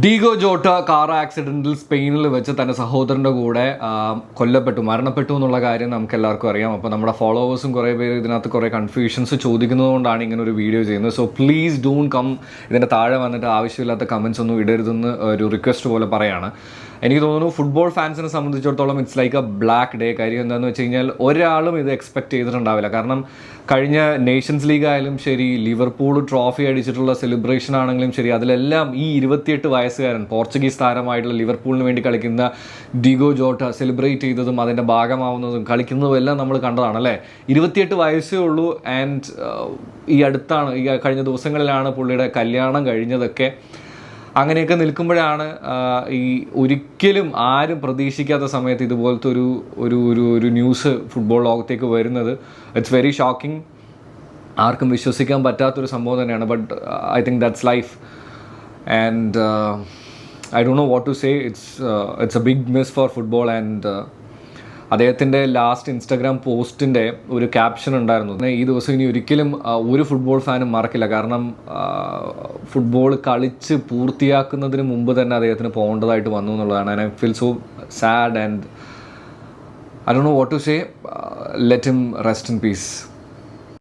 Diego Jota car ആക്സിഡന്റിൽ സ്പെയിനിൽ വെച്ച് തൻ്റെ സഹോദരൻ്റെ കൂടെ മരണപ്പെട്ടു എന്നുള്ള കാര്യം നമുക്ക് എല്ലാവർക്കും അറിയാം. അപ്പോൾ നമ്മുടെ ഫോളോവേഴ്സും കുറേ പേര് ഇതിനകത്ത് കുറേ കൺഫ്യൂഷൻസ് ചോദിക്കുന്നതുകൊണ്ടാണ് ഇങ്ങനെ ഒരു വീഡിയോ ചെയ്യുന്നത്. സോ പ്ലീസ് ഡോണ്ട് കം ഇതിൻ്റെ താഴെ വന്നിട്ട് ആവശ്യമില്ലാത്ത കമൻസ് ഒന്നും ഇടരുതെന്ന് ഒരു റിക്വസ്റ്റ് പോലെ പറയാണ്. എനിക്ക് തോന്നുന്നു ഫുട്ബോൾ ഫാൻസിനെ സംബന്ധിച്ചിടത്തോളം it's like A black day. കാര്യം എന്താണെന്ന് വെച്ച് കഴിഞ്ഞാൽ ഒരാളും ഇത് എക്സ്പെക്ട് ചെയ്തിട്ടുണ്ടാവില്ല. കാരണം കഴിഞ്ഞ നേഷൻസ് ലീഗ് ആയാലും ശരി, ലിവർപൂൾ ട്രോഫി അടിച്ചിട്ടുള്ള സെലിബ്രേഷൻ ആണെങ്കിലും ശരി, അതിലെല്ലാം ഈ 28 വയസ്സുകാരൻ പോർച്ചുഗീസ് താരമായിട്ടുള്ള ലിവർപൂളിന് വേണ്ടി കളിക്കുന്ന ഡീഗോ ജോട്ട സെലിബ്രേറ്റ് ചെയ്തതും അതിൻ്റെ ഭാഗമാവുന്നതും കളിക്കുന്നതും എല്ലാം നമ്മൾ കണ്ടതാണ് അല്ലേ. 28 വയസ്സേ ഉള്ളൂ. ആൻഡ് ഈ കഴിഞ്ഞ ദിവസങ്ങളിലാണ് പുള്ളിയുടെ കല്യാണം കഴിഞ്ഞതൊക്കെ. അങ്ങനെയൊക്കെ നിൽക്കുമ്പോഴാണ് ഈ ഒരിക്കലും ആരും പ്രതീക്ഷിക്കാത്ത സമയത്ത് ഇതുപോലത്തെ ഒരു ന്യൂസ് ഫുട്ബോൾ ലോകത്തേക്ക് വരുന്നത്. It's very shocking. ആർക്കും വിശ്വസിക്കാൻ പറ്റാത്തൊരു സംഭവം തന്നെയാണ്. But I think that's life. And I don't know what to say. It's a big miss for football. And അദ്ദേഹത്തിൻ്റെ ലാസ്റ്റ് ഇൻസ്റ്റാഗ്രാം പോസ്റ്റിൻ്റെ ഒരു ക്യാപ്ഷൻ ഉണ്ടായിരുന്നു, ഈ ദിവസം ഇനി ഒരിക്കലും ഒരു ഫുട്ബോൾ ഫാനും മറക്കില്ല. കാരണം ഫുട്ബോൾ കളിച്ച് പൂർത്തിയാക്കുന്നതിന് മുമ്പ് തന്നെ അദ്ദേഹത്തിന് പോകേണ്ടതായിട്ട് വന്നു എന്നുള്ളതാണ്. And I feel so sad and I don't know what to say. Let him rest in piece.